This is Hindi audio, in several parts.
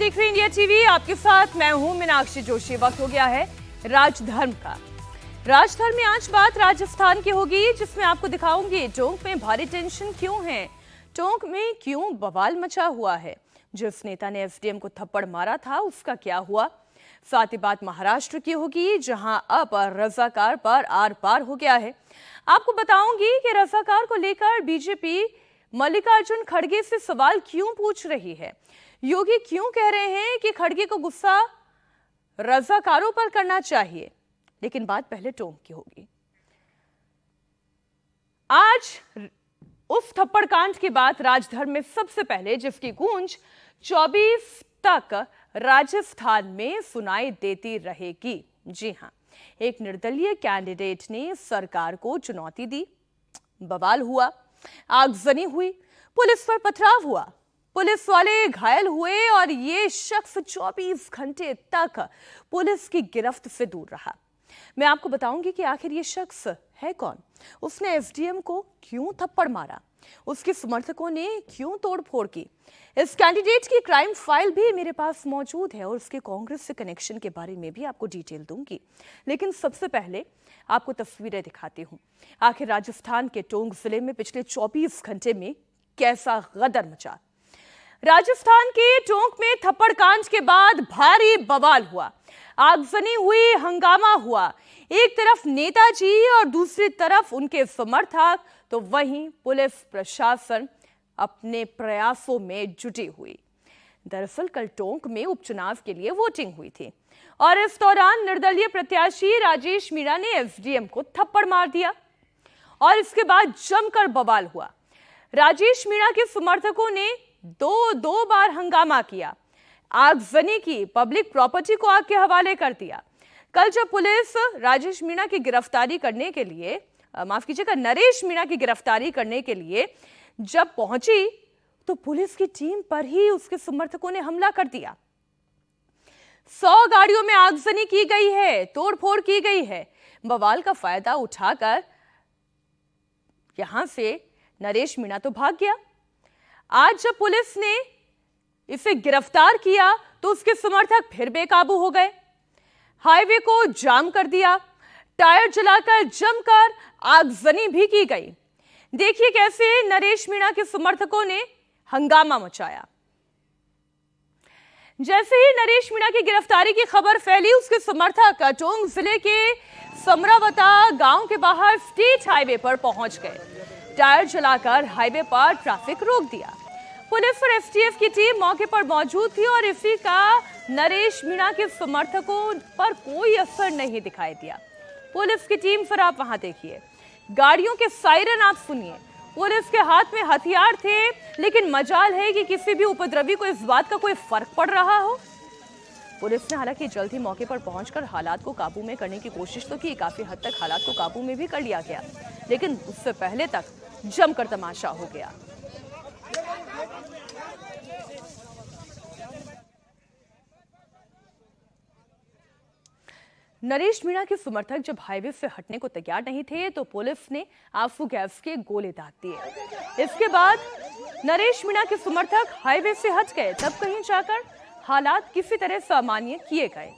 देख रहे हैं इंडिया टीवी। आपके साथ मैं हूं मीनाक्षी जोशी। वक्त हो गया है राजधर्म का। राजधर्म में आज बात राजस्थान की होगी, जिसमें आपको दिखाऊंगी टोंक में भारी टेंशन क्यों है, टोंक में क्यों बवाल मचा हुआ है, जिस नेता ने एसडीएम को थप्पड़ मारा था उसका क्या हुआ। साथ ही बात महाराष्ट्र की होगी, जहां अब रजाकार पर आर पार हो गया है। आपको बताऊंगी कि रजाकार को लेकर बीजेपी मल्लिकार्जुन खड़गे से सवाल क्यों पूछ रही है, योगी क्यों कह रहे हैं कि खड़गे को गुस्सा रजाकारों पर करना चाहिए। लेकिन बात पहले टोंक की होगी। आज उस थप्पड़ कांड की बात राजधर्म में सबसे पहले, जिसकी गूंज 24 तक राजस्थान में सुनाई देती रहेगी। जी हां, एक निर्दलीय कैंडिडेट ने सरकार को चुनौती दी, बवाल हुआ, आगजनी हुई, पुलिस पर पथराव हुआ, पुलिस वाले घायल हुए और ये शख्स 24 घंटे तक पुलिस की गिरफ्त से दूर रहा। मैं आपको बताऊंगी कि आखिर ये शख्स है कौन, उसने एसडीएम को क्यों थप्पड़ मारा, उसके समर्थकों ने क्यों तोड़फोड़ की। इस कैंडिडेट की क्राइम फाइल भी मेरे पास मौजूद है और उसके कांग्रेस से कनेक्शन के बारे में भी आपको डिटेल दूंगी। लेकिन सबसे पहले आपको तस्वीरें दिखाती हूं। आखिर राजस्थान के टोंक जिले में पिछले 24 घंटे में कैसा गदर मचा। राजस्थान के टोंक में थप्पड़ कांड के बाद भारी बवाल हुआ, आगजनी हुई, हंगामा हुआ। एक तरफ नेताजी और दूसरी तरफ उनके समर्थक, तो वहीं पुलिस प्रशासन अपने प्रयासों में जुटी हुई। दरअसल कल टोंक में उपचुनाव के लिए वोटिंग हुई थी और इस दौरान निर्दलीय प्रत्याशी राजेश मीणा ने एसडीएम को थप्पड़ मार दिया और इसके बाद जमकर बवाल हुआ। राजेश मीणा के समर्थकों ने दो बार हंगामा किया, आगजनी की, पब्लिक प्रॉपर्टी को आग के हवाले कर दिया। कल जब पुलिस राजेश मीणा की गिरफ्तारी करने के लिए, माफ कीजिएगा, नरेश मीणा की गिरफ्तारी करने के लिए जब पहुंची तो पुलिस की टीम पर ही उसके समर्थकों ने हमला कर दिया। 100 गाड़ियों में आगजनी की गई है, तोड़फोड़ की गई है। बवाल का फायदा उठाकर यहां से नरेश मीणा तो भाग गया। आज जब पुलिस ने इसे गिरफ्तार किया तो उसके समर्थक फिर बेकाबू हो गए, हाईवे को जाम कर दिया, टायर जलाकर जमकर आगजनी भी की गई। देखिए कैसे नरेश मीणा के समर्थकों ने हंगामा मचाया। जैसे ही नरेश मीणा की गिरफ्तारी की खबर फैली, उसके समर्थक टोंक जिले के समरावता गांव के बाहर स्टेट हाईवे पर पहुंच गए, टायर जलाकर हाईवे पर ट्रैफिक रोक दिया। पुलिस और एसटीएफ की टीम मौके पर मौजूद थी और इसी का नरेश मीणा के समर्थकों पर कोई असर नहीं दिखाई दिया। पुलिस की टीम फिर आप वहां देखिए, गाड़ियों के सायरन आप सुनिए, पुलिस के हाथ में हथियार थे, लेकिन मजाल है कि किसी भी उपद्रवी को इस बात का कोई फर्क पड़ रहा हो। पुलिस ने हालांकि जल्द ही मौके पर पहुंचकर हालात को काबू में करने की कोशिश तो की, काफी हद तक हालात को काबू में भी कर लिया गया, लेकिन उससे पहले तक जमकर तमाशा हो गया। नरेश मीणा के समर्थक जब हाईवे से हटने को तैयार नहीं थे तो पुलिस ने आंसू गैस के गोले दाग दिए। इसके बाद नरेश मीणा के समर्थक हाईवे से हट गए, तब कहीं जाकर हालात किसी तरह सामान्य किए गए।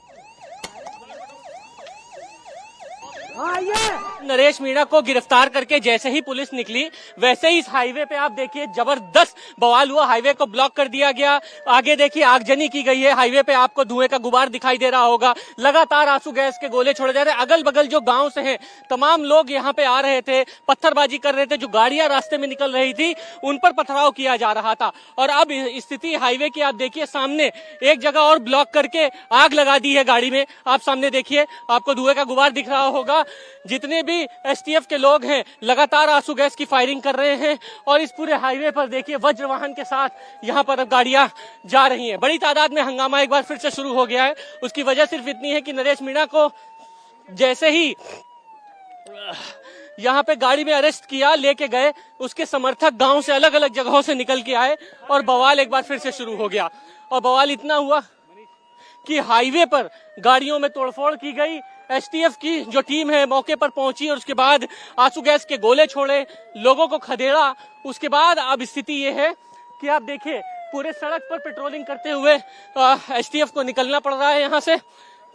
नरेश मीणा को गिरफ्तार करके जैसे ही पुलिस निकली, वैसे ही इस हाईवे पे आप देखिए जबरदस्त बवाल हुआ, हाईवे को ब्लॉक कर दिया गया। आगे देखिए आगजनी की गई है, हाईवे पे आपको धुएं का गुबार दिखाई दे रहा होगा, लगातार आंसू गैस के गोले छोड़े जा रहे हैं। अगल बगल जो गांव से हैं तमाम लोग यहाँ पे आ रहे थे, पत्थरबाजी कर रहे थे, जो गाड़ियां रास्ते में निकल रही थी उन पर पथराव किया जा रहा था। और अब स्थिति हाईवे की आप देखिए, सामने एक जगह और ब्लॉक करके आग लगा दी है गाड़ी में। आप सामने देखिए, आपको धुएं का गुबार दिख रहा होगा। जितने भी एसटीएफ के लोग हैं लगातार आंसू गैस की फायरिंग कर रहे हैं और इस पूरे हाईवे पर देखिए वज्र वाहन के साथ यहां पर अब गाड़ियां जा रही हैं। बड़ी तादाद में हंगामा एक बार फिर से शुरू हो गया है। उसकी वजह सिर्फ इतनी है कि नरेश मीणा को जैसे ही यहां पे गाड़ी में अरेस्ट किया, लेके गए, उसके समर्थक गांव से अलग अलग जगहों से निकल के आए और बवाल एक बार फिर से शुरू हो गया। और बवाल इतना हुआ कि हाईवे पर गाड़ियों में तोड़फोड़ की गई। एसटीएफ की जो टीम है मौके पर पहुंची और उसके बाद आंसू गैस के गोले छोड़े, लोगों को खदेड़ा। उसके बाद अब स्थिति ये है कि आप देखिए पूरे सड़क पर पेट्रोलिंग करते हुए एसटीएफ को निकलना पड़ रहा है यहाँ से,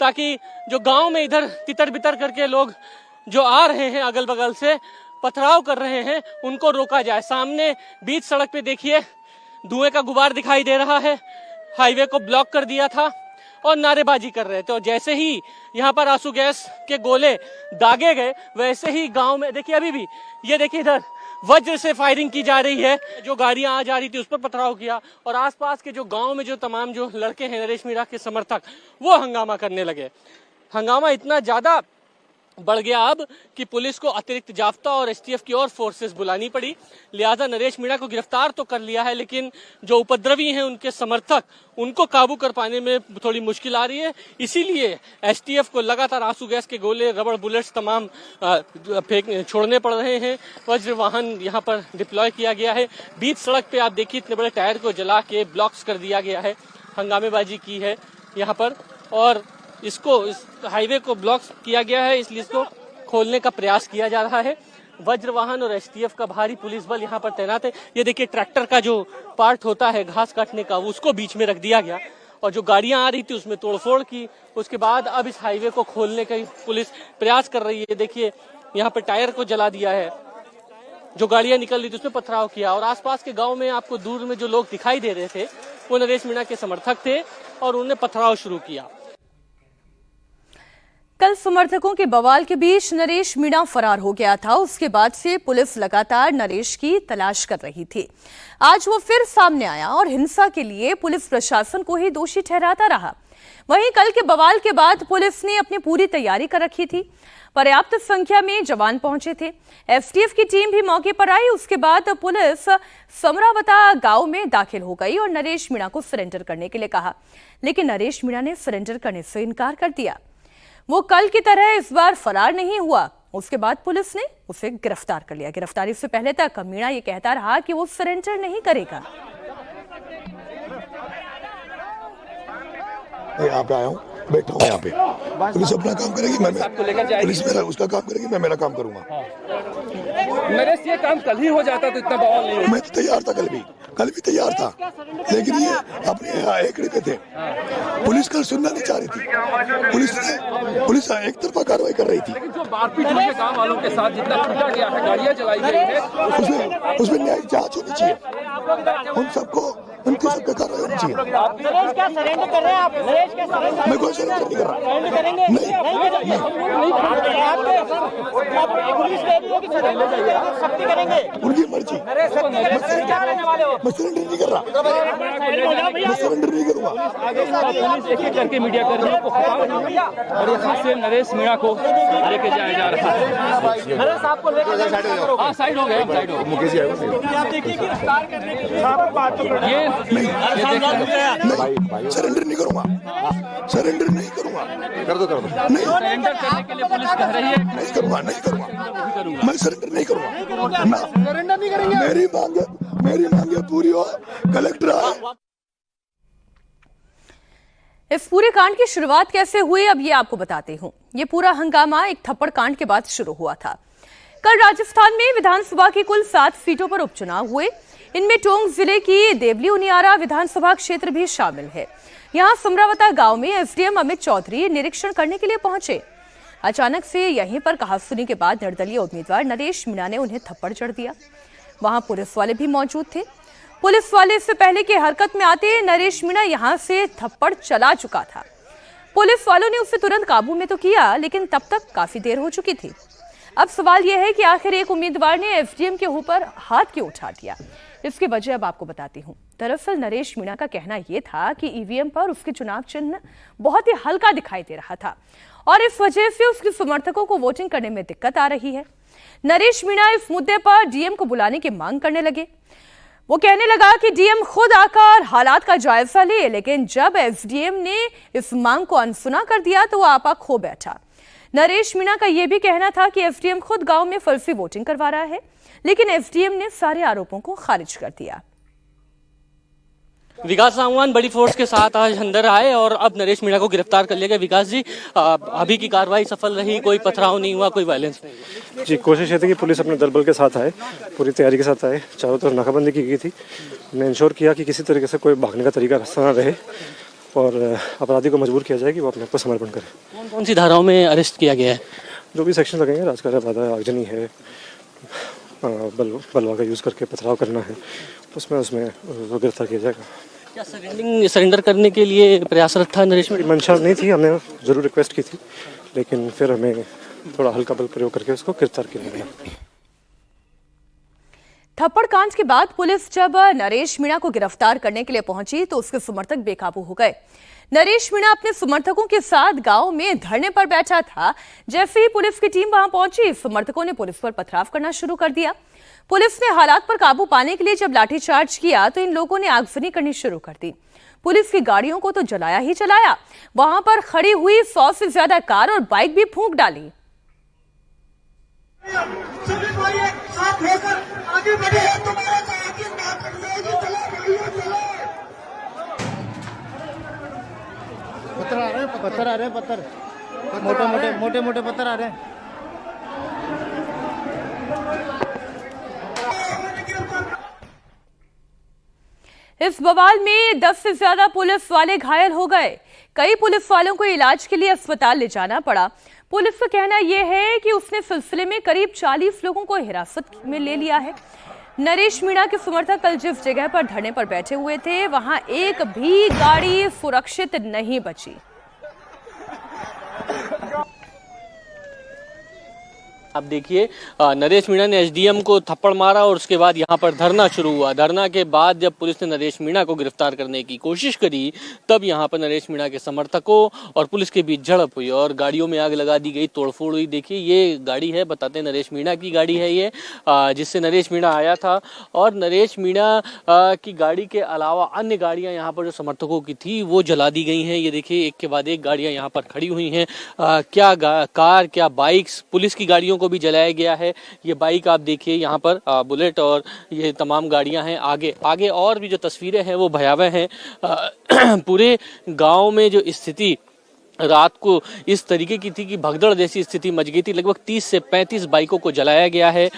ताकि जो गांव में इधर तितर बितर करके लोग जो आ रहे हैं अगल बगल से पथराव कर रहे हैं उनको रोका जाए। सामने बीच सड़क पे देखिए धुएं का गुबार दिखाई दे रहा है। हाईवे को ब्लॉक कर दिया था और नारेबाजी कर रहे थे, और जैसे ही यहाँ पर आंसू गैस के गोले दागे गए वैसे ही गांव में देखिए अभी भी ये देखिए इधर वज्र से फायरिंग की जा रही है। जो गाड़ियां आ जा रही थी उस पर पथराव किया, और आसपास के जो गांव में जो तमाम जो लड़के हैं नरेश मीणा के समर्थक वो हंगामा करने लगे। हंगामा इतना ज्यादा बढ़ गया अब कि पुलिस को अतिरिक्त जाब्ता और एसटीएफ की और फोर्सेस बुलानी पड़ी। लिहाजा नरेश मीणा को गिरफ्तार तो कर लिया है, लेकिन जो उपद्रवी हैं उनके समर्थक उनको काबू कर पाने में थोड़ी मुश्किल आ रही है। इसीलिए एसटीएफ को लगातार आंसू गैस के गोले, रबड़ बुलेट्स तमाम छोड़ने पड़ रहे हैं। वज्र वाहन यहाँ पर डिप्लॉय किया गया है। बीच सड़क पे आप देखिए इतने बड़े टायर को जला के ब्लॉक्स कर दिया गया है, हंगामेबाजी की है यहाँ पर, और इस हाईवे को ब्लॉक किया गया है, इसलिए इसको खोलने का प्रयास किया जा रहा है। वज्र वाहन और एसटीएफ का भारी पुलिस बल यहाँ पर तैनात है। ये देखिए ट्रैक्टर का जो पार्ट होता है घास काटने का उसको बीच में रख दिया गया, और जो गाड़ियां आ रही थी उसमें तोड़फोड़ की। उसके बाद अब इस हाईवे को खोलने का पुलिस प्रयास कर रही है। देखिए यहाँ पर टायर को जला दिया है, जो गाड़ियां निकल रही थी उसमें पथराव किया, और आसपास के गाँव में आपको दूर में जो लोग दिखाई दे रहे थे वो नरेश मीणा के समर्थक थे और उन्होंने पथराव शुरू किया। कल समर्थकों के बवाल के बीच नरेश मीणा फरार हो गया था। उसके बाद से पुलिस लगातार नरेश की तलाश कर रही थी। आज वो फिर सामने आया और हिंसा के लिए पुलिस प्रशासन को ही दोषी ठहराता रहा। वहीं कल के बवाल के बाद पुलिस ने अपनी पूरी तैयारी कर रखी थी। पर्याप्त संख्या में जवान पहुंचे थे। एसटीएफ की टीम भी मौके पर आई। उसके बाद पुलिस समरावता गांव में दाखिल हो गई और नरेश मीणा को सरेंडर करने के लिए कहा, लेकिन नरेश मीणा ने सरेंडर करने से इनकार कर दिया। वो कल की तरह इस बार फरार नहीं हुआ। उसके बाद पुलिस ने उसे गिरफ्तार कर लिया। गिरफ्तारी से पहले तक मीणा ये कहता रहा कि वो सरेंडर नहीं करेगा। यहाँ पे आया हूँ, बैठा हूँ यहाँ पे। पुलिस अपना काम करेगी, पुलिस मेरा उसका काम करेगी, मैं मेरा काम करूंगा। नरेश ये काम कल ही हो जाता तो इतना बवाल नहीं होता। मैं तो तैयार था, कल भी तैयार था, लेकिन ये अपने एकड़े पे थे। पुलिस कल सुनना नहीं चाह रही थी। पुलिस एक तरफा कार्रवाई कर रही थी। लेकिन जो मारपीट हुई है गाँव वालों के साथ, जितना पीटा गया है, गाड़ियाँ जलाई गई है, उसमें न्यायिक जांच होनी चाहिए। उन सबको उनके सबके कार्रवाई होनी चाहिए। नरेश क्या सरेंडर कर रहे हैं आप? नरेश क्या सरेंडर? मैं कोई सरेंडर नहीं कर रहा। करेंगे? नहीं। पुलिस कह रही है कि सरेंडर करेंगे, सख्ती करेंगे। उनकी मर्जी। मैं सरेंडर नहीं कर रहा। मैं सरेंडर नहीं करूँगा। पुलिस एक एक करके मीडिया कर्मियों को हटा और यहाँ से नरेश मीणा को लेके जाया जा रहा है। नरेश आपको लेकर हाँ, साइड हो गए, साइड हो गए। मुकेश जी आएगा। आप देखिए गिरफ्तार करने की बात तो ये सरेंडर नहीं करूँगा। सरेंडर नहीं करूँगा। कर दो नहीं सरेंडर करने के लिए पुलिस कह रही है। नहीं करूँगा। मैं सरेंडर नहीं करूँगा ना। सरेंडर नहीं करेंगे। मेरी मांगे पूरी हो। कलेक्टर आए। इस पूरे कांड की शुरुआत कैसे हुई अब ये आपको बताती हूँ। ये पूरा हंगामा एक थप्पड़ कांड के बाद शुरू हुआ था। कल राजस्थान में विधानसभा की कुल 7 सीटों पर उपचुनाव हुए। इनमें टोंक जिले की देवली उनियारा विधानसभा क्षेत्र भी शामिल है। यहाँ समरावता गांव में एसडीएम अमित चौधरी निरीक्षण करने के लिए पहुंचे। अचानक से यहीं पर कहासुनी के बाद निर्दलीय उम्मीदवार नरेश मीणा ने उन्हें थप्पड़ जड़ दिया। वहां पुलिस वाले भी मौजूद थे। पुलिस वाले इससे पहले की हरकत में आते नरेश मीणा यहां से थप्पड़ चला चुका था। पुलिस वालों ने उसे तुरंत काबू में तो किया, लेकिन तब तक काफी देर हो चुकी थी। अब सवाल यह है कि आखिर एक उम्मीदवार ने एसडीएम के ऊपर हाथ क्यों उठा दिया। इसकी वजह अब आपको बताती हूँ। दरअसल नरेश मीणा का कहना यह था कि ईवीएम पर उसके चुनाव चिन्ह बहुत ही हल्का दिखाई दे रहा था और इस वजह से उसके समर्थकों को वोटिंग करने में दिक्कत आ रही है। नरेश मीणा इस मुद्दे पर डीएम को बुलाने की मांग करने लगे। वो कहने लगा कि डीएम खुद आकर हालात का जायजा ले, लेकिन जब एसडीएम ने इस मांग को अनसुना कर दिया तो वो आपा खो बैठा। नरेश मीणा का यह भी कहना था कि एसडीएम खुद गांव में फर्जी वोटिंग करवा रहा है, लेकिन एसडीएम ने सारे आरोपों को खारिज कर दिया। विकास सांगवान बड़ी फोर्स के साथ आज अंदर आए और अब नरेश मीणा को गिरफ्तार कर लिया गया। विकास जी, अभी की कार्रवाई सफल रही, कोई पथराव नहीं हुआ, कोई वायलेंस नहीं? जी, कोशिश ये थी कि पुलिस अपने दल बल के साथ आए, पूरी तैयारी के साथ आए। चारों तरफ नाकाबंदी की गई थी। हमने इंश्योर किया कि किसी तरीके से कोई भागने का तरीका रास्ता ना रहे और अपराधी को मजबूर किया जाए कि वो अपने आप को समर्पण करे। कौन कौन सी धाराओं में अरेस्ट किया गया है? जो भी सेक्शन लगेंगे, राजकार्य बाधा, आगजनी है, बलवा का यूज़ करके पथराव करना है, उसमें गिरफ्तार किया जाएगा। क्या सरेंडर करने के लिए प्रयासरत था नरेश मीणा? मंशा नहीं थी, हमने ज़रूर रिक्वेस्ट की थी, लेकिन फिर हमें थोड़ा हल्का बल प्रयोग करके उसको गिरफ्तार किया गया। थप्पड़ कांड के बाद पुलिस जब नरेश मीणा को गिरफ्तार करने के लिए पहुंची तो उसके समर्थक बेकाबू हो गए। नरेश मीणा अपने समर्थकों के साथ गांव में धरने पर बैठा था। जैसे ही पुलिस की टीम वहां पहुंची, समर्थकों ने पुलिस पर पथराव करना शुरू कर दिया। पुलिस ने हालात पर काबू पाने के लिए जब लाठीचार्ज किया तो इन लोगों ने आगजनी करनी शुरू कर दी। पुलिस की गाड़ियों को तो जलाया ही जलाया, वहां पर खड़ी हुई 100 से ज्यादा कार और बाइक भी फूंक डाली। सभी भाई एक साथ होकर आगे बढ़े, तुम्हारा आगे ना पड़ेगी, चलो भाइयों चलो। पत्थर आ रहे हैं, पत्थर आ रहे हैं, मोटे मोटे पत्थर आ रहे हैं। इस बवाल में 10 से ज्यादा पुलिस वाले घायल हो गए। कई पुलिस वालों को इलाज के लिए अस्पताल ले जाना पड़ा। पुलिस का कहना यह है कि उसने सिलसिले में करीब 40 लोगों को हिरासत में ले लिया है। नरेश मीणा के समर्थक कल जिस जगह पर धरने पर बैठे हुए थे, वहां एक भी गाड़ी सुरक्षित नहीं बची। आप देखिए, नरेश मीणा ने एसडीएम को थप्पड़ मारा और उसके बाद यहाँ पर धरना शुरू हुआ। धरना के बाद जब पुलिस ने नरेश मीणा को गिरफ्तार करने की कोशिश करी, तब यहाँ पर नरेश मीणा के समर्थकों और पुलिस के बीच झड़प हुई और गाड़ियों में आग लगा दी गई, तोड़फोड़ हुई। देखिए, ये गाड़ी है, बताते हैं नरेश मीणा की गाड़ी है ये, जिससे नरेश मीणा आया था। और नरेश मीणा की गाड़ी के अलावा अन्य गाड़ियाँ यहाँ पर जो समर्थकों की थी वो जला दी गई हैं। ये देखिए, एक के बाद एक गाड़ियाँ यहाँ पर खड़ी हुई हैं। क्या कार, क्या बाइक्स, पुलिस की गाड़ियों भी जलाया गया है। ये बाइक आप देखिए, यहाँ पर बुलेट और ये तमाम गाड़ियां हैं। आगे और भी जो तस्वीरें हैं वो भयावह हैं। पूरे गांव में जो स्थिति रात को इस तरीके की थी कि भगदड़ जैसी स्थिति मच गई थी। लगभग 30 से 35 बाइकों को जलाया गया है।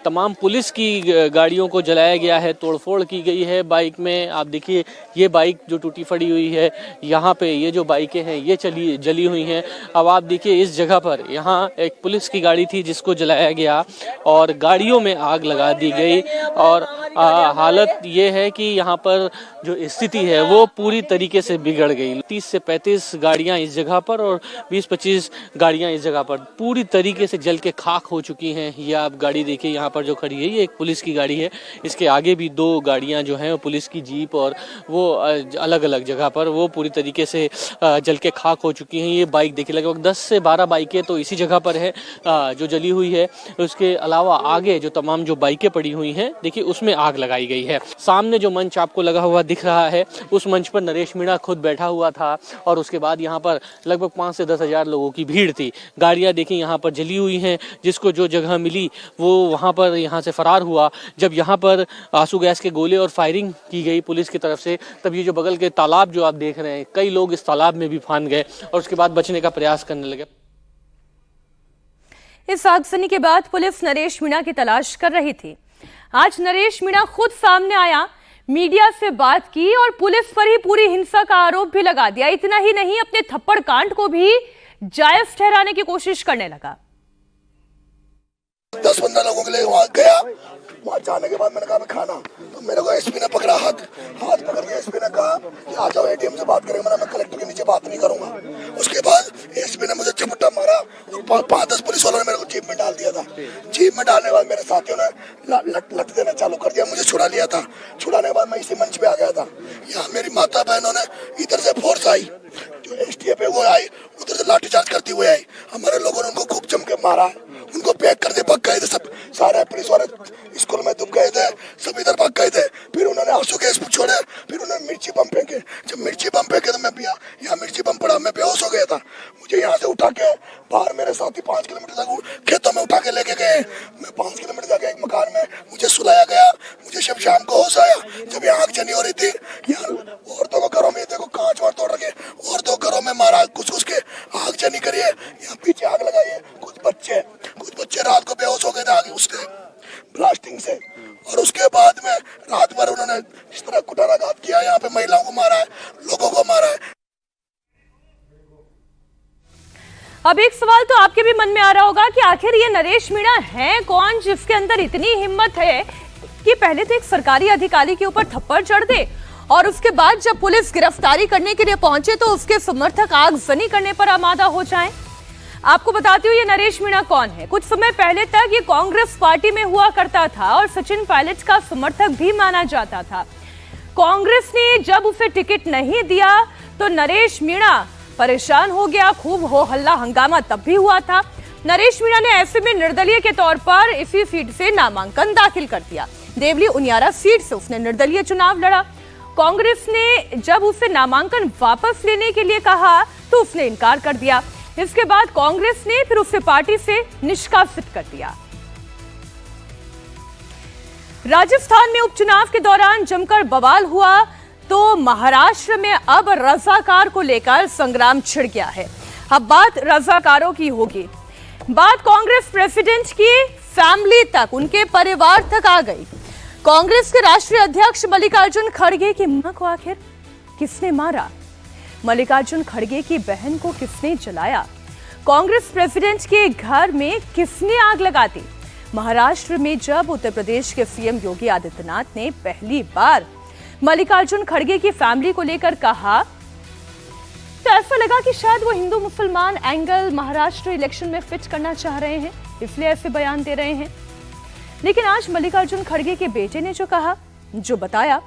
तमाम पुलिस की गाड़ियों को जलाया गया है, तोड़फोड़ की गई है बाइक में। आप देखिए, ये बाइक जो टूटी फड़ी हुई है, यहाँ पे ये जो बाइकें हैं ये जली हुई हैं। अब आप देखिए, इस जगह पर यहाँ एक पुलिस की गाड़ी थी जिसको जलाया गया और गाड़ियों में आग लगा दी गई। और हालत ये है कि यहाँ पर जो स्थिति है वो पूरी तरीके से बिगड़ गई। 30 से 35 गाड़ियाँ इस जगह पर और 20-25 गाड़ियां इस जगह पर पूरी तरीके से जल के खाक हो चुकी हैं। ये आप गाड़ी देखिए, यहाँ पर जो खड़ी है ये एक पुलिस की गाड़ी है। इसके आगे भी 2 गाड़ियां जो हैं, पुलिस की जीप, और वो अलग अलग जगह पर वो पूरी तरीके से जल के खाक हो चुकी हैं। ये बाइक देखिए, लगभग 10 से 12 बाइकें तो इसी जगह पर है जो जली हुई है। उसके अलावा आगे जो तमाम जो बाइकें पड़ी हुई हैं, देखिए उसमें आग लगाई गई है। सामने जो मंच आपको लगा हुआ दिख रहा है, उस मंच पर नरेश मीणा खुद बैठा हुआ था और उसके बाद यहाँ पर लगभग 5 से 10 हजार लोगों की भीड़ थी। गाड़ियां देखिए यहाँ पर जली हुई हैं। जिसको जो जगह मिली वो वहां पर यहाँ से फरार हुआ। जब यहाँ पर आंसू गैस के गोले और फायरिंग की गई पुलिस की तरफ से, तब ये जो बगल के तालाब जो आप देख रहे हैं, कई लोग इस तालाब में भी फांद गए और उसके बाद बचने का प्रयास करने लगे। इस आगजनी के बाद पुलिस नरेश मीणा की तलाश कर रही थी। आज नरेश मीणा खुद सामने आया, मीडिया से बात की और पुलिस पर ही पूरी हिंसा का आरोप भी लगा दिया। इतना ही नहीं, अपने थप्पड़ कांड को भी जायज ठहराने की कोशिश करने लगा। 10-15 लोगों के लिए वहां गया। वहां जाने के बाद मैंने कहा मैं खाना, तो मेरे को एसपी ने पकड़ा, हाथ पकड़ के एसपी ने कहा कि आ जाओ एटीएम से बात करेंगे। मैं कलेक्टर के नीचे बात नहीं करूंगा। उसके बाद एसपी ने मुझे झपट्टा मारा और 5-10 पुलिस वालों ने मेरे को जीप में डाल दिया था। जीप में डालने के बाद मेरे साथियों ने लट देना चालू कर दिया, मुझे छुड़ा लिया था। छुड़ाने के बाद मैं इसी मंच पे आ गया था। यहाँ मेरी माता बहनों ने इधर से फोर्स आई, जो एसटीएफ है वो आई, उधर से लाठीचार्ज करती हुई आई। हमारे लोगों ने उनको खूब जम के मारा, उनको पैक कर दे भाग गए थे। सब सारे पुलिस वाले स्कूल में दुब गए थे, सब इधर भाग गए थे। फिर उन्होंने आंसू गैस छोड़े, फिर उन्होंने मिर्ची बम फेंके। जब मिर्ची बम फेंके तो मैं यहाँ मिर्ची बम पड़ा, मैं बेहोश हो गया था। मुझे यहाँ से उठा के बाहर मेरे साथी 5 किलोमीटर तक खेतों में उठा के लेके गए। मैं 5 किलोमीटर जाके एक मकान में मुझे सुलाया गया। मुझे जब शाम को होश आया, जब यहाँ आग जनी हो रही थी, यहाँ औरतों को घरों में देखो कांच वार तोड़ रखे, औरतों घरों में मारा, कुछ के आग जनी करिए, यहाँ पीछे आग लगाई है। कुछ बच्चे रात को बेहोश हो गए थे आगे उसके ब्लास्टिंग से। और उसके बाद में रात भर उन्होंने इस तरह कुटाराघात किया, यहाँ पे महिलाओं को मारा है, लोगों को मारा है। अब एक सवाल तो आपके भी मन में आ रहा होगा कि आखिर ये नरेश मीणा है कौन, जिसके अंदर इतनी हिम्मत है कि पहले तो एक सरकारी अधिकारी के ऊपर थप्पड़ चढ़ दे और उसके बाद जब पुलिस गिरफ्तारी करने के लिए पहुंचे तो उसके समर्थक आगजनी करने पर आमादा हो जाएं। आपको बताती हूँ ये नरेश मीणा कौन है। कुछ समय पहले तक ये कांग्रेस पार्टी में हुआ करता था और सचिन पायलट का समर्थक भी माना जाता था। कांग्रेस ने जब उसे टिकट नहीं दिया तो नरेश मीणा परेशान हो गया। खूब हो हल्ला हंगामा तब भी हुआ था। नरेश मीणा ने ऐसे में निर्दलीय के तौर पर इसी सीट से नामांकन दाखिल कर दिया। देवली उनियारा सीट से उसने निर्दलीय चुनाव लड़ा। कांग्रेस ने जब उसे नामांकन वापस लेने के लिए कहा तो उसने इनकार कर दिया। इसके बाद कांग्रेस ने फिर उसे पार्टी से निष्कासित कर दिया। राजस्थान में उपचुनाव के दौरान जमकर बवाल हुआ तो महाराष्ट्र में अब रजाकार को लेकर संग्राम छिड़ गया है। अब बात रजाकारों की होगी। बात कांग्रेस प्रेसिडेंट की फैमिली तक, उनके परिवार तक आ गई। कांग्रेस के राष्ट्रीय अध्यक्ष मल्लिकार्जुन खड़गे की मां को आखिर किसने मारा? मल्लिकार्जुन खड़गे की बहन को किसने जलाया? कांग्रेस प्रेसिडेंट के घर में किसने आग लगा दी? महाराष्ट्र में जब उत्तर प्रदेश के सीएम योगी आदित्यनाथ ने पहली बार मल्लिकार्जुन खड़गे की फैमिली को लेकर कहा तो ऐसा लगा कि शायद वो हिंदू मुसलमान एंगल महाराष्ट्र इलेक्शन में फिट करना चाह रहे हैं, इसलिए ऐसे बयान दे रहे हैं। लेकिन आज मल्लिकार्जुन खड़गे के बेटे ने जो कहा, जो बताया,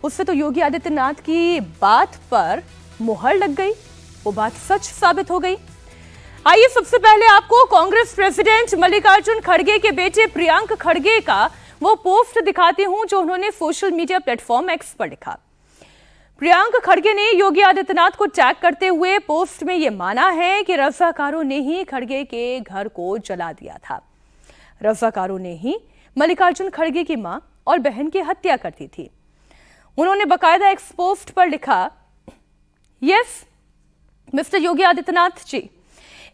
उससे तो योगी आदित्यनाथ की बात पर मुहर लग गई। वो बात सच साबित हो गई। आइए सबसे पहले आपको कांग्रेस प्रेसिडेंट मल्लिकार्जुन खड़गे के बेटे प्रियांक खड़गे का वो पोस्ट दिखाती हूं जो उन्होंने सोशल मीडिया प्लेटफॉर्म एक्स पर लिखा। प्रियांक खड़गे ने योगी आदित्यनाथ को टैग करते हुए पोस्ट में यह माना है कि रजाकारों ने ही खड़गे के घर को जला दिया था। रजाकारों ने ही मल्लिकार्जुन खड़गे की मां और बहन की हत्या कर दी थी। उन्होंने बकायदा एक्स पोस्ट पर लिखा, yes mister Yogi Adityanath ji,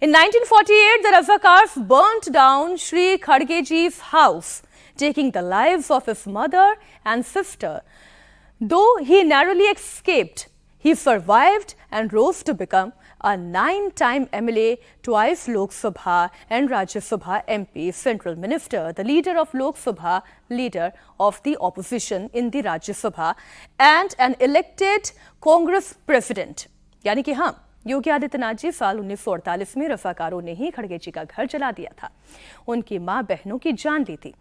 in 1948 the Razakars burnt down Shri Khadgeji's house, taking the lives of his mother and sister. Though he narrowly escaped, he survived and rose to become a 9-time MLA, twice Lok Sabha and Rajya Sabha MP, Central Minister, the leader of Lok Sabha, leader of the opposition in the Rajya Sabha, and an elected Congress president. यानी कि हाँ, योगी आदित्यनाथ जी साल 1948 में रजाकारों ने ही खड़गे जी का घर जला दिया था। उनकी मां बहनों की जान ली थी।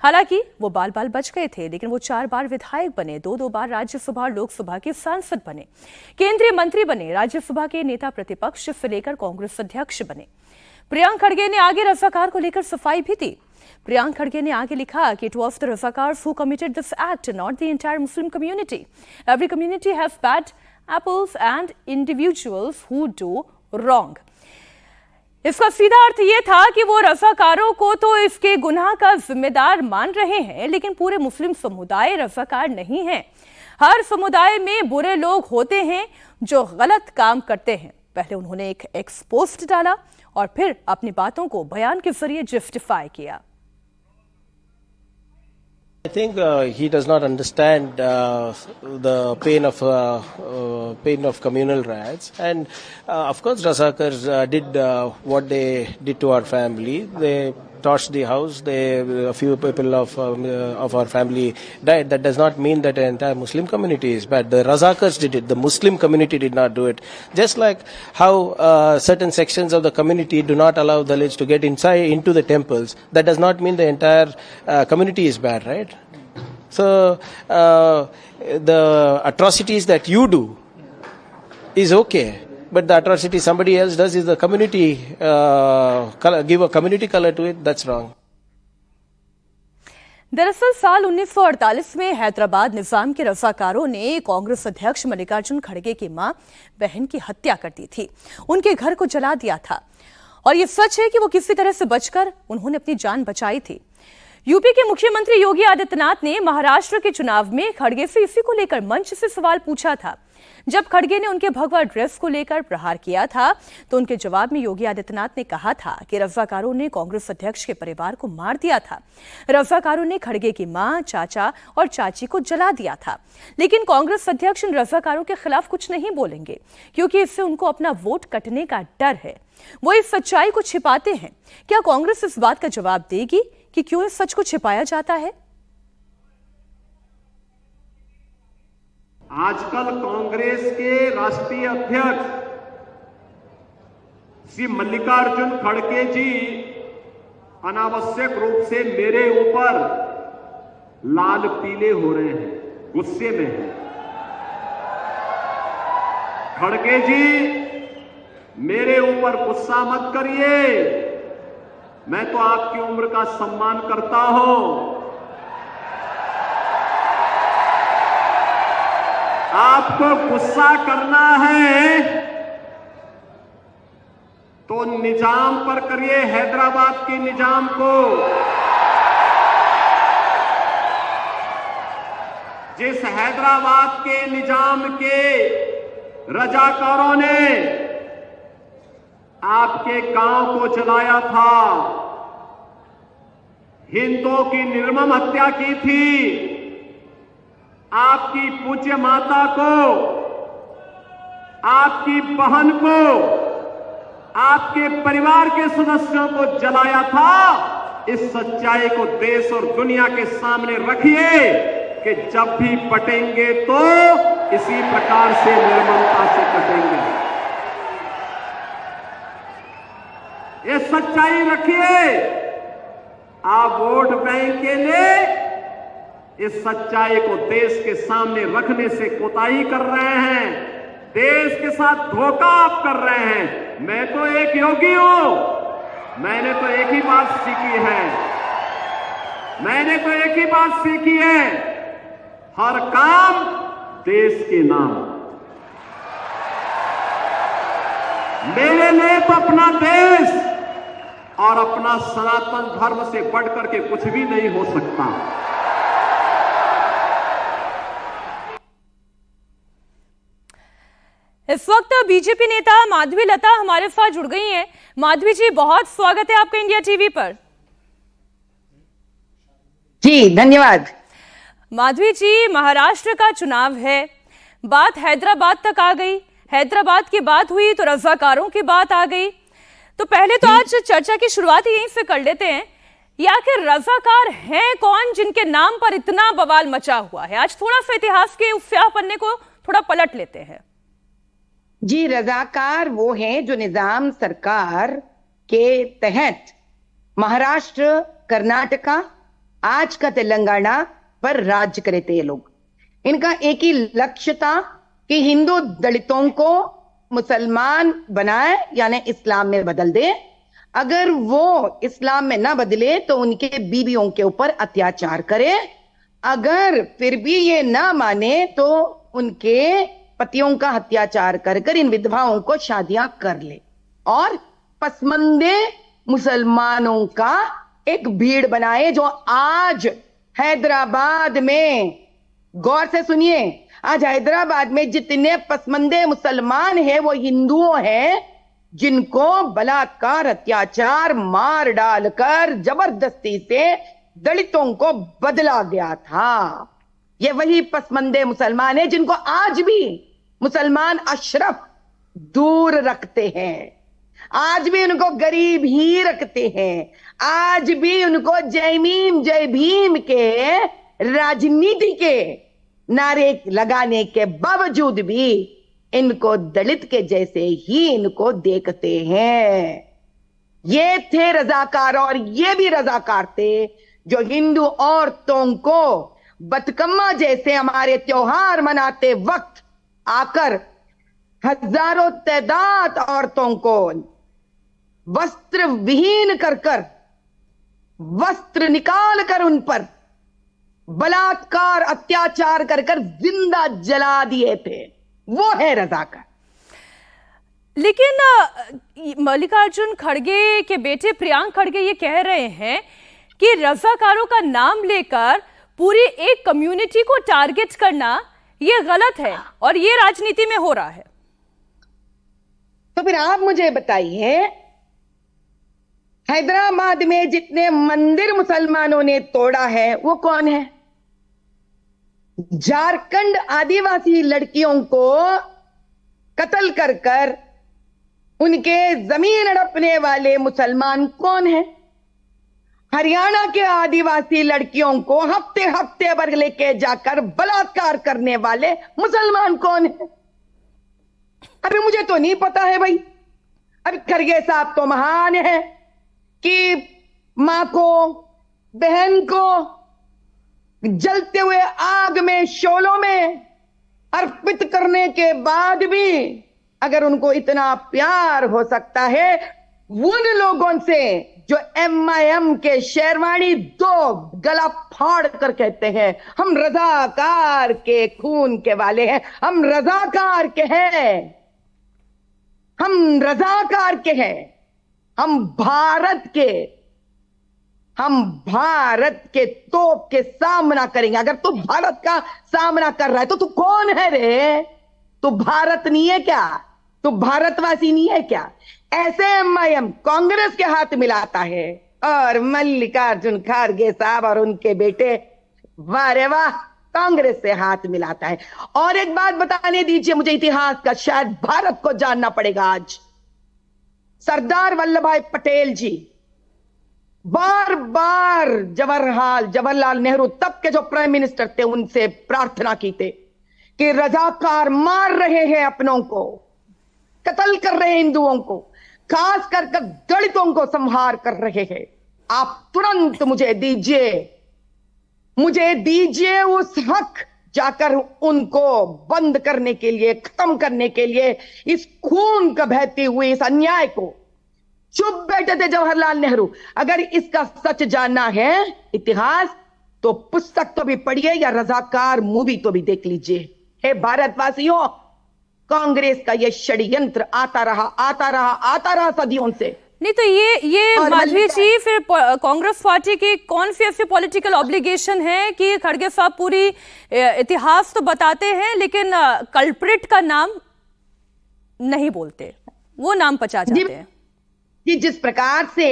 हालांकि वो बाल बाल बच गए थे, लेकिन वो 4 बार विधायक बने, 2 बार राज्यसभा और लोकसभा के सांसद बने, केंद्रीय मंत्री बने, राज्यसभा के नेता प्रतिपक्ष से लेकर कांग्रेस अध्यक्ष बने। प्रियांक खड़गे ने आगे रजाकार को लेकर सफाई भी दी। प्रियांक खड़गे ने आगे लिखा कि it was the Razakars who committed this act, not the entire Muslim community. Every community has bad apples and individuals who do wrong. इसका सीधा अर्थ यह था कि वो रजाकारों को तो इसके गुनाह का जिम्मेदार मान रहे हैं, लेकिन पूरे मुस्लिम समुदाय रजाकार नहीं है। हर समुदाय में बुरे लोग होते हैं जो गलत काम करते हैं। पहले उन्होंने एक एक्स पोस्ट डाला और फिर अपनी बातों को बयान के जरिए जस्टिफाई किया। I think he does not understand the pain of communal riots, and of course Razakars did what they did to our family. They torched the house. A few people of our family died. That does not mean that the entire Muslim community is bad. The Razakars did it. The Muslim community did not do it. Just like how certain sections of the community do not allow Dalits to get into the temples, that does not mean the entire community is bad, right? So the atrocities that you do is okay, but the atrocity somebody else does is the community, give a community color to it, that's wrong. दरअसल साल 1948 में हैदराबाद निजाम के रजाकारों ने कांग्रेस अध्यक्ष मल्लिकार्जुन खड़गे की मां बहन की हत्या कर दी थी, उनके घर को जला दिया था। और ये सच है कि वो किसी तरह से बचकर उन्होंने अपनी जान बचाई थी। यूपी के मुख्यमंत्री योगी आदित्यनाथ ने महाराष्ट्र के चुनाव में खड़गे से इसी को लेकर मंच से सवाल पूछा था। जब खड़गे ने उनके भगवा ड्रेस को लेकर प्रहार किया था तो उनके जवाब में योगी आदित्यनाथ ने कहा था कि रजाकारों ने कांग्रेस अध्यक्ष के परिवार को मार दिया था। रजाकारों ने खड़गे की मां, चाचा और चाची को जला दिया था। लेकिन कांग्रेस अध्यक्ष इन रजाकारों के खिलाफ कुछ नहीं बोलेंगे क्योंकि इससे उनको अपना वोट कटने का डर है। वो इस सच्चाई को छिपाते हैं। क्या कांग्रेस इस बात का जवाब देगी कि क्यों इस सच को छिपाया जाता है? आजकल कांग्रेस के राष्ट्रीय अध्यक्ष श्री मल्लिकार्जुन खड़गे जी अनावश्यक रूप से मेरे ऊपर लाल पीले हो रहे हैं, गुस्से में हैं। खड़गे जी, मेरे ऊपर गुस्सा मत करिए, मैं तो आपकी उम्र का सम्मान करता हूं। आपको गुस्सा करना है तो निजाम पर करिए, हैदराबाद के निजाम को। जिस हैदराबाद के निजाम के रजाकारों ने आपके गांव को जलाया था, हिंदुओं की निर्मम हत्या की थी, आपकी पूज्य माता को, आपकी बहन को, आपके परिवार के सदस्यों को जलाया था। इस सच्चाई को देश और दुनिया के सामने रखिए कि जब भी पटेंगे तो इसी प्रकार से निर्ममता से कटेंगे। ये सच्चाई रखिए। आप वोट बैंक के लिए इस सच्चाई को देश के सामने रखने से कोताही कर रहे हैं, देश के साथ धोखा आप कर रहे हैं। मैं तो एक योगी हूं, मैंने तो एक ही बात सीखी है, मैंने तो एक ही बात सीखी है, हर काम देश के नाम। मेरे लिए तो अपना देश और अपना सनातन धर्म से बढ़कर के कुछ भी नहीं हो सकता। इस वक्त बीजेपी नेता माधवी लता हमारे साथ जुड़ गई हैं। माधवी जी, बहुत स्वागत है आपका इंडिया टीवी पर। जी धन्यवाद। माधवी जी, महाराष्ट्र का चुनाव है, बात हैदराबाद तक आ गई, हैदराबाद की बात हुई तो रजाकारों की बात आ गई। तो पहले तो आज चर्चा की शुरुआत यहीं से कर लेते हैं। ये आखिर रजाकार हैं कौन जिनके नाम पर इतना बवाल मचा हुआ है? आज थोड़ा सा इतिहास के उस स्याह पन्ने को थोड़ा पलट लेते हैं। जी, रजाकार वो हैं जो निजाम सरकार के तहत महाराष्ट्र, कर्नाटका, आज का तेलंगाना पर राज्य करे थे। ये लोग, इनका एक ही लक्ष्य था कि हिंदू दलितों को मुसलमान बनाए, यानी इस्लाम में बदल दे। अगर वो इस्लाम में ना बदले तो उनके बीवियों के ऊपर अत्याचार करे। अगर फिर भी ये ना माने तो उनके पतियों का अत्याचार कर कर इन विधवाओं को शादियां कर ले और पसमंदे मुसलमानों का एक भीड़ बनाए। जो आज हैदराबाद में, गौर से सुनिए, आज हैदराबाद में जितने पसमंदे मुसलमान हैं वो हिंदुओं हैं जिनको बलात्कार, अत्याचार, मार डालकर जबरदस्ती से दलितों को बदला गया था। ये वही पसमंदे मुसलमान हैं जिनको आज भी मुसलमान अशरफ दूर रखते हैं, आज भी उनको गरीब ही रखते हैं, आज भी उनको जय भीम के राजनीति के नारे लगाने के बावजूद भी इनको दलित के जैसे ही इनको देखते हैं। ये थे रजाकार, और ये भी रजाकार थे जो हिंदू औरतों को बतकम्मा जैसे हमारे त्योहार मनाते वक्त आकर हजारों तादाद औरतों को वस्त्र विहीन कर वस्त्र निकाल कर उन पर बलात्कार अत्याचार कर कर जिंदा जला दिए थे, वो है रजाकार। लेकिन मल्लिकार्जुन खड़गे के बेटे प्रियांक खड़गे ये कह रहे हैं कि रजाकारों का नाम लेकर पूरी एक कम्युनिटी को टारगेट करना ये गलत है और ये राजनीति में हो रहा है। तो फिर आप मुझे बताइए, हैदराबाद में जितने मंदिर मुसलमानों ने तोड़ा है वो कौन है? झारखंड आदिवासी लड़कियों को कत्ल कर कर उनके जमीन हड़पने वाले मुसलमान कौन है? हरियाणा के आदिवासी लड़कियों को हफ्ते हफ्ते भर लेके जाकर बलात्कार करने वाले मुसलमान कौन है? अभी मुझे तो नहीं पता है भाई। अभी खड़गे साहब तो महान है कि मां को, बहन को जलते हुए आग में, शोलों में अर्पित करने के बाद भी अगर उनको इतना प्यार हो सकता है उन लोगों से जो MIM के शेरवानी दो गला फाड़ कर कहते हैं हम रजाकार के खून के वाले हैं, हम रजाकार के हैं, हम रजाकार के हैं, हम भारत के तोप के सामना करेंगे। अगर तू भारत का सामना कर रहा है तो तू कौन है रे? तू भारत नहीं है क्या? तू भारतवासी नहीं है क्या? ऐसे MIM कांग्रेस के हाथ मिलाता है और मल्लिकार्जुन खड़गे साहब और उनके बेटे वाह रे वाह कांग्रेस से हाथ मिलाता है। और एक बात बताने दीजिए मुझे इतिहास का, शायद भारत को जानना पड़ेगा आज। सरदार वल्लभ भाई पटेल जी बार बार जवाहरलाल नेहरू तब के जो प्राइम मिनिस्टर थे उनसे प्रार्थना की थी कि रजाकार मार रहे हैं अपनों को, कत्ल कर रहे हैं हिंदुओं को, खास कर दलितों को संहार कर रहे हैं। आप तुरंत मुझे दीजिए उस हक जाकर उनको बंद करने के लिए, खत्म करने के लिए, इस खून का बहती हुई इस अन्याय को। चुप बैठे थे जवाहरलाल नेहरू। अगर इसका सच जानना है इतिहास तो पुस्तक तो भी पढ़िए या रजाकार मूवी तो भी देख लीजिए। हे भारतवासियों, कांग्रेस का यह षड्यंत्र आता रहा सदियों से। नहीं तो ये माधवी जी, फिर कांग्रेस पार्टी की कौन सी ऐसी पॉलिटिकल ऑब्लिगेशन है कि खड़गे साहब पूरी इतिहास तो बताते हैं लेकिन कल्प्रिट का नाम नहीं बोलते, वो नाम पचा जाते हैं। जी, जिस प्रकार से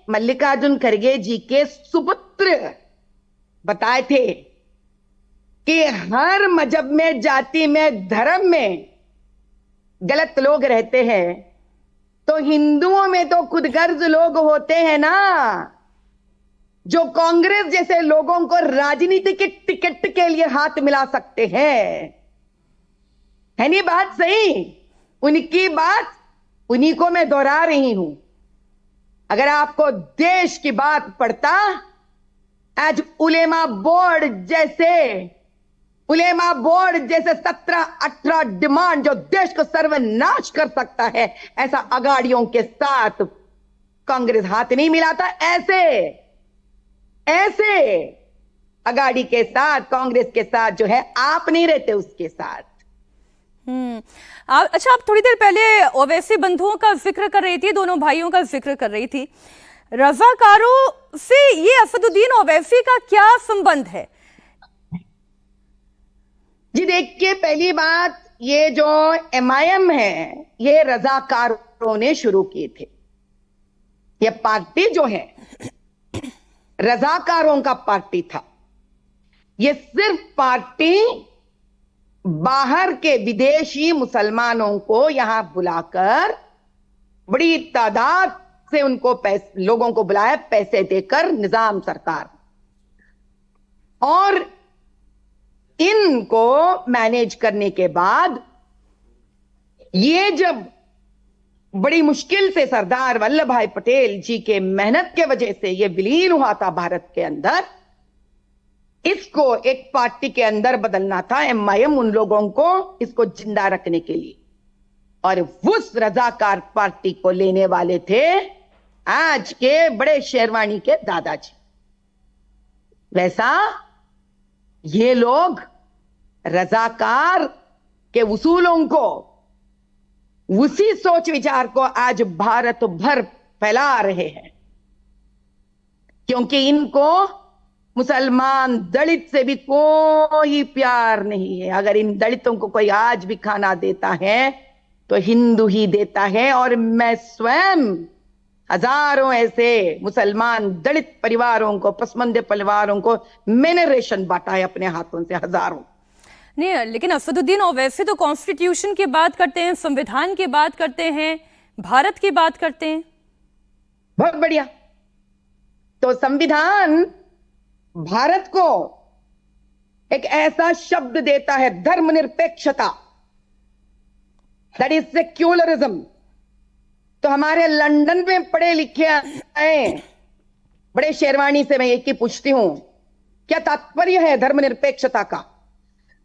मल्लिकार्जुन खड़गे जी के सुपुत्र बताए थे कि हर मजहब में, जाति में, धर्म में गलत लोग रहते हैं, तो हिंदुओं में तो खुदगर्ज लोग होते हैं ना, जो कांग्रेस जैसे लोगों को राजनीति के टिकट के लिए हाथ मिला सकते हैं। है नहीं बात सही? उनकी बात उन्हीं को मैं दोहरा रही हूं। अगर आपको देश की बात पड़ता, आज उलेमा बोर्ड जैसे 17-18 डिमांड जो देश को सर्वनाश कर सकता है, ऐसा अगाड़ियों के साथ कांग्रेस हाथ नहीं मिलाता। ऐसे अगाड़ी के साथ, कांग्रेस के साथ जो है आप नहीं रहते उसके साथ। अच्छा, आप थोड़ी देर पहले ओवैसी बंधुओं का जिक्र कर रही थी, दोनों भाइयों का जिक्र कर रही थी। रजाकारों से ये असदुद्दीन ओवैसी का क्या संबंध है? जी देखिए, पहली बात, ये जो MIM है ये रजाकारों ने शुरू किए थे। ये पार्टी जो है रजाकारों का पार्टी था। ये सिर्फ पार्टी बाहर के विदेशी मुसलमानों को यहां बुलाकर बड़ी तादाद से उनको लोगों को बुलाया, पैसे देकर निजाम सरकार, और इनको मैनेज करने के बाद ये जब बड़ी मुश्किल से सरदार वल्लभ भाई पटेल जी के मेहनत के वजह से ये विलीन हुआ था भारत के अंदर, इसको एक पार्टी के अंदर बदलना था। MIM उन लोगों को इसको जिंदा रखने के लिए, और उस रजाकार पार्टी को लेने वाले थे आज के बड़े शेरवानी के दादाजी। वैसा ये लोग रजाकार के उसूलों को, उसी सोच विचार को आज भारत भर फैला रहे हैं, क्योंकि इनको मुसलमान दलित से भी कोई प्यार नहीं है। अगर इन दलितों को कोई आज भी खाना देता है तो हिंदू ही देता है। और मैं स्वयं हजारों ऐसे मुसलमान दलित परिवारों को, पसमंदे परिवारों को मैंने रेशन बांटा है अपने हाथों से, हजारों। नहीं, लेकिन असदुद्दीन ओवैसी तो कॉन्स्टिट्यूशन की बात करते हैं, संविधान की बात करते हैं, भारत की बात करते हैं। बहुत बढ़िया। तो संविधान भारत को एक ऐसा शब्द देता है, धर्मनिरपेक्षता, दैट इज सेक्युलरिज्म। तो हमारे लंदन में पढ़े लिखे आए बड़े शेरवानी से मैं एक ही पूछती हूं, क्या तात्पर्य है धर्मनिरपेक्षता का?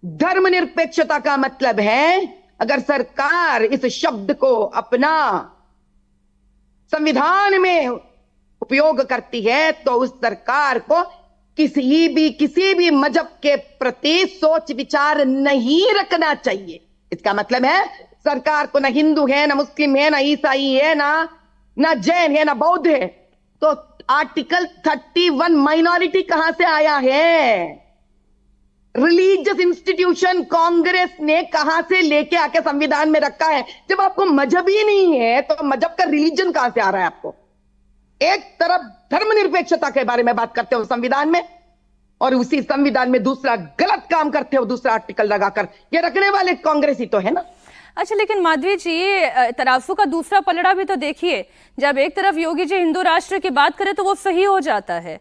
धर्मनिरपेक्षता का मतलब है अगर सरकार इस शब्द को अपना संविधान में उपयोग करती है तो उस सरकार को किसी भी मजहब के प्रति सोच विचार नहीं रखना चाहिए। इसका मतलब है सरकार को ना हिंदू है, ना मुस्लिम है, ना ईसाई है, ना जैन है, ना बौद्ध है। तो आर्टिकल 31 माइनॉरिटी कहां से आया है? रिलीजियस इंस्टीट्यूशन कांग्रेस ने कहां से लेके आके संविधान में रखा है? जब आपको मजहब ही नहीं है तो मजहब का रिलीजन कहां से आ रहा है आपको? एक तरफ धर्मनिरपेक्षता के बारे में बात करते हो संविधान में, और उसी संविधान में दूसरा गलत काम करते हो दूसरा आर्टिकल लगाकर। ये रखने वाले कांग्रेस ही तो है ना। अच्छा, लेकिन माधवी जी, ये तराजू का दूसरा पलड़ा भी तो देखिए। जब एक तरफ योगी जी हिंदू राष्ट्र की बात करें तो वो सही हो जाता है।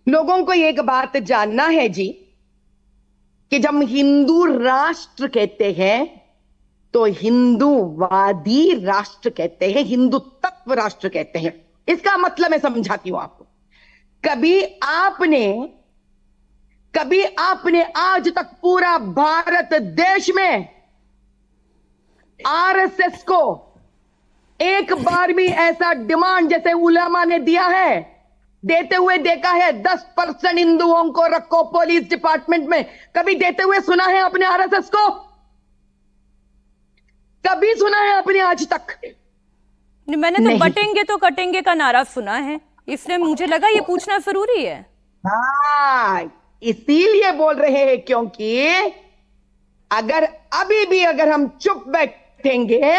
लोगों को एक बात जानना है जी कि जब हिंदू राष्ट्र कहते हैं तो हिंदूवादी राष्ट्र कहते हैं, हिंदू तत्व राष्ट्र कहते हैं। इसका मतलब मैं समझाती हूं आपको। कभी आपने आज तक पूरा भारत देश में आरएसएस को एक बार भी ऐसा डिमांड जैसे उलेमा ने दिया है देते हुए देखा है? 10% हिंदुओं को रखो पुलिस डिपार्टमेंट में, कभी देते हुए सुना है आपने आरएसएस को? कभी सुना है आपने आज तक? मैंने तो बटेंगे तो कटेंगे का नारा सुना है, इसलिए मुझे लगा ये पूछना जरूरी है। हाँ, इसीलिए बोल रहे हैं, क्योंकि अगर अभी भी अगर हम चुप बैठेंगे,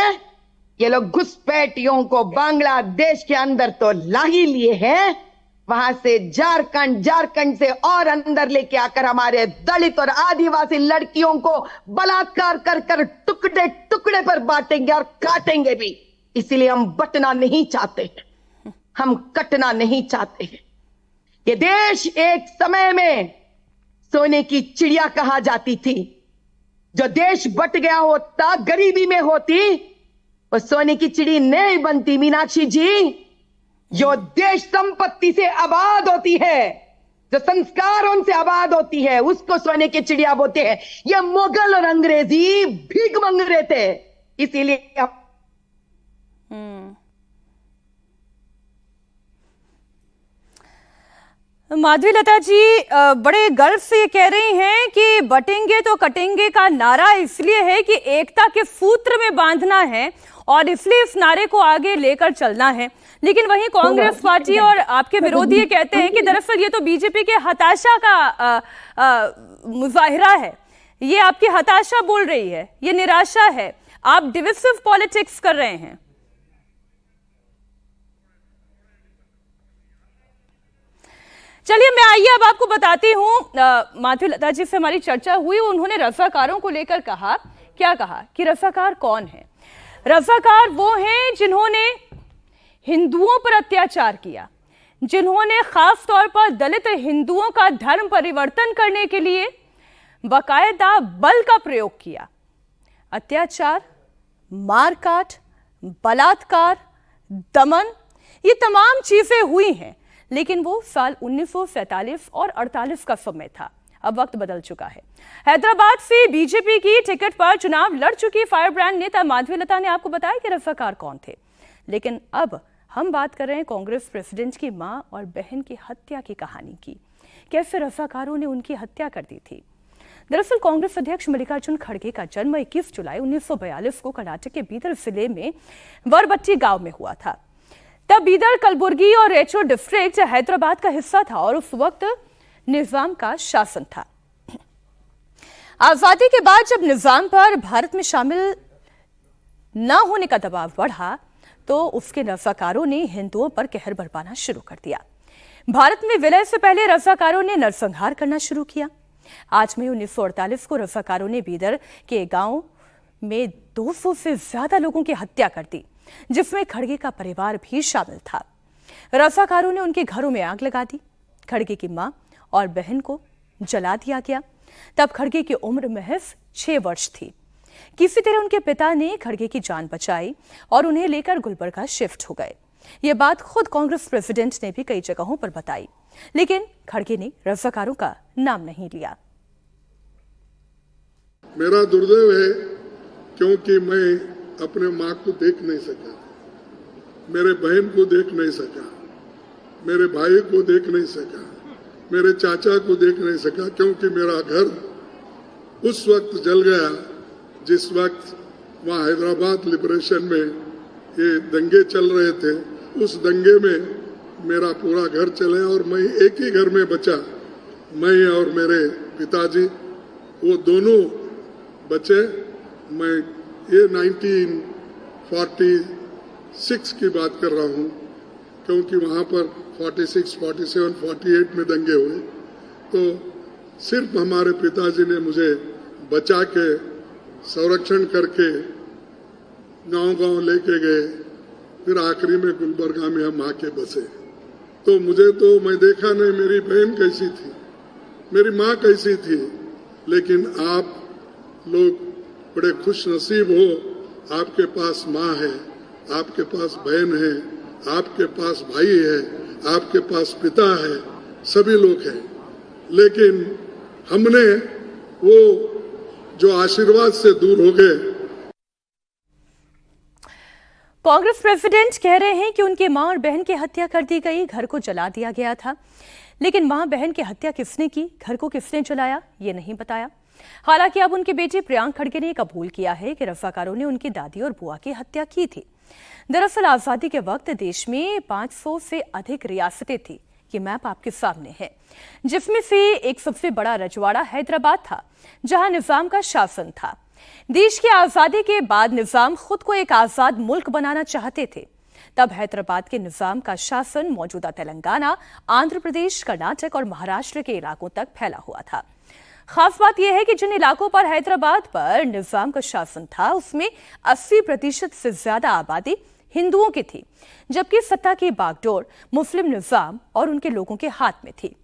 ये लोग घुसपैठियों को बांग्लादेश के अंदर तो ला ही लिए हैं, वहां से झारखंड से और अंदर लेके आकर हमारे दलित और आदिवासी लड़कियों को बलात्कार कर टुकड़े टुकड़े पर बांटेंगे और काटेंगे भी। इसीलिए हम बटना नहीं चाहते, हम कटना नहीं चाहते। ये देश एक समय में सोने की चिड़िया कहा जाती थी। जो देश बट गया होता, गरीबी में होती, वो सोने की चिड़ी नहीं बनती मीनाक्षी जी। जो देश संपत्ति से आबाद होती है, जो संस्कारों से आबाद होती है, उसको सोने की चिड़िया बोलते हैं। ये मुगल और अंग्रेजी भीख मांग रहे थे, इसीलिए माधवी लता जी बड़े गर्व से ये कह रही हैं कि बटेंगे तो कटेंगे का नारा इसलिए है कि एकता के सूत्र में बांधना है और इसलिए इस नारे को आगे लेकर चलना है। लेकिन वहीं कांग्रेस पार्टी और आपके विरोधी ये कहते हैं कि दरअसल ये तो बीजेपी के हताशा का मुजाहिरा है, ये आपकी हताशा बोल रही है, ये निराशा है, आप डिविसिव पॉलिटिक्स कर रहे हैं। चलिए मैं आइए अब आपको बताती हूं। माधवी लता जी से हमारी चर्चा हुई, उन्होंने रज़ाकारों को लेकर कहा, क्या कहा कि रज़ाकार कौन है? रज़ाकार वो हैं जिन्होंने हिंदुओं पर अत्याचार किया, जिन्होंने खास तौर पर दलित हिंदुओं का धर्म परिवर्तन करने के लिए बाकायदा बल का प्रयोग किया। अत्याचार, मारकाट, बलात्कार, दमन, ये तमाम चीजें हुई हैं, लेकिन वो साल 1947 और 48 का समय था। अब वक्त बदल चुका है। हैदराबाद से बीजेपी की टिकट पर चुनाव लड़ चुकी फायर ब्रांड नेता माधवी लता ने आपको बताया कि रज़ाकार कौन थे। लेकिन अब हम बात कर रहे हैं कांग्रेस प्रेसिडेंट की मां और बहन की हत्या की कहानी की, कैसे रज़ाकारों ने उनकी हत्या कर दी थी। दरअसल कांग्रेस अध्यक्ष मल्लिकार्जुन खड़गे का जन्म 21 जुलाई 1942 को कर्नाटक के बीदर जिले में वरबट्टी गांव में हुआ था। तब बीदर, कलबुर्गी और रायचूर डिस्ट्रिक्ट हैदराबाद का हिस्सा था और उस वक्त निजाम का शासन था। आजादी के बाद जब निजाम पर भारत में शामिल न होने का दबाव बढ़ा तो उसके रज़ाकारों ने हिंदुओं पर कहर बरपाना शुरू कर दिया। भारत में विलय से पहले रज़ाकारों ने नरसंहार करना शुरू किया। 8 मई 1948 को रज़ाकारों ने बीदर के गांव में 200 से ज्यादा लोगों की हत्या कर दी, जिसमें खड़गे का परिवार भी शामिल था। रज़ाकारों ने उनके घरों में आग लगा दी। खड़गे की मां और बहन को जला दिया गया। तब खड़गे की उम्र महज 6 वर्ष थी। किसी तरह उनके पिता ने खड़गे की जान बचाई और उन्हें लेकर गुलबर्गा शिफ्ट हो गए। ये बात खुद कांग्रेस प्रेसिडेंट ने भी कई जगहों पर बताई, लेकिन खड़गे ने रज़ाकारों का नाम नहीं लिया। मेरा दुर्दैव है क्योंकि मैं अपने माँ को देख नहीं सका, मेरे बहन को देख नहीं सका, मेरे भाई को देख नहीं सका, मेरे चाचा को देख नहीं सका, क्योंकि मेरा घर उस वक्त जल गया जिस वक्त वहाँ हैदराबाद लिबरेशन में ये दंगे चल रहे थे। उस दंगे में मेरा पूरा घर चले और मैं एक ही घर में बचा, मैं और मेरे पिताजी, वो दोनों बचे। मैं ये 1946 की बात कर रहा हूँ, क्योंकि वहाँ पर 46, 47, 48 में दंगे हुए, तो सिर्फ हमारे पिताजी ने मुझे बचा के संरक्षण करके गांव-गांव लेके गए। फिर आखिरी में गुलबर्गा में हम आके बसे। तो मुझे तो मैं देखा नहीं मेरी बहन कैसी थी, मेरी माँ कैसी थी, लेकिन आप लोग बड़े खुश नसीब हो, आपके पास माँ है, आपके पास बहन है, आपके पास भाई है, आपके पास पिता है, सभी लोग हैं। लेकिन हमने वो जो आशीर्वाद से दूर हो गए। कांग्रेस प्रेसिडेंट कह रहे हैं कि उनके मां और बहन की हत्या कर दी गई, घर को जला दिया गया था। लेकिन मां बहन की हत्या किसने की, घर को किसने जलाया, ये नहीं बताया। हालांकि अब उनके बेटे प्रियांक खड़गे ने कबूल किया है कि रज़ाकारों ने उनकी दादी और बुआ की हत्या की थी। दरअसल आजादी के वक्त देश में 500 से अधिक रियासतें थी। ये मैप आपके सामने है, जिसमें से एक सबसे बड़ा रजवाड़ा हैदराबाद था, जहां निजाम का शासन था। देश की आजादी के बाद निजाम खुद को एक आजाद मुल्क बनाना चाहते थे। तब हैदराबाद के निजाम का शासन मौजूदा तेलंगाना, आंध्र प्रदेश, कर्नाटक और महाराष्ट्र के इलाकों तक फैला हुआ था। खास बात यह है कि जिन इलाकों पर हैदराबाद पर निजाम का शासन था, उसमें 80% से ज्यादा आबादी हिंदुओं की थी, जबकि सत्ता की बागडोर मुस्लिम निजाम और उनके लोगों के हाथ में थी।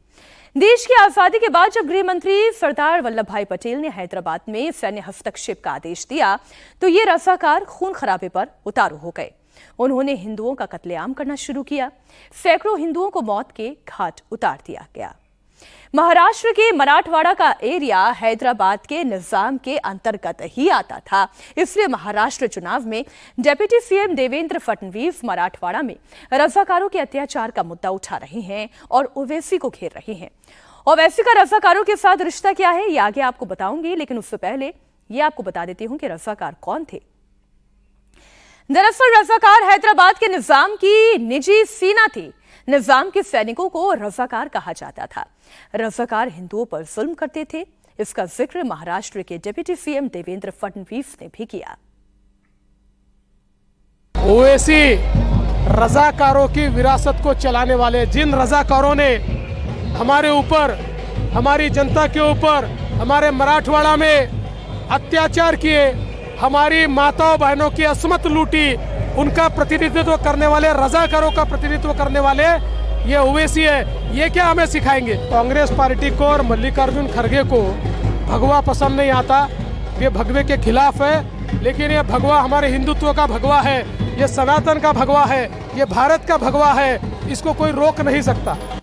देश की आजादी के बाद जब गृह मंत्री सरदार वल्लभ भाई पटेल ने हैदराबाद में सैन्य हस्तक्षेप का आदेश दिया, तो ये रज़ाकार खून खराबे पर उतारू हो गए। उन्होंने हिंदुओं का कत्लेआम करना शुरू किया। सैकड़ों हिंदुओं को मौत के घाट उतार दिया गया। महाराष्ट्र के मराठवाड़ा का एरिया हैदराबाद के निजाम के अंतर्गत ही आता था, इसलिए महाराष्ट्र चुनाव में डिप्टी सीएम देवेंद्र फडणवीस मराठवाड़ा में रज़ाकारों के अत्याचार का मुद्दा उठा रहे हैं और ओवैसी को घेर रहे हैं। ओवैसी का रज़ाकारों के साथ रिश्ता क्या है, ये आगे आपको बताऊंगी, लेकिन उससे पहले ये आपको बता देती हूं कि रज़ाकार कौन थे। दरअसल रज़ाकार हैदराबाद के निजाम की निजी सेना थी। निजाम के सैनिकों को रज़ाकार कहा जाता था। रज़ाकार हिंदुओं पर जुल्म करते थे। इसका जिक्र महाराष्ट्र के डिप्टी सीएम देवेंद्र फडणवीस ने भी किया। ओवैसी रज़ाकारों की विरासत को चलाने वाले, जिन रज़ाकारों ने हमारे ऊपर, हमारी जनता के ऊपर, हमारे मराठवाड़ा में अत्याचार किए, हमारी माताओं बहनों की असमत लूटी, उनका प्रतिनिधित्व करने वाले, रज़ाकारों का प्रतिनिधित्व करने वाले ये ओवैसी है। ये क्या हमें सिखाएंगे? कांग्रेस पार्टी को और मल्लिकार्जुन खड़गे को भगवा पसंद नहीं आता, ये भगवे के खिलाफ है। लेकिन ये भगवा हमारे हिंदुत्व का भगवा है, ये सनातन का भगवा है, ये भारत का भगवा है, इसको कोई रोक नहीं सकता।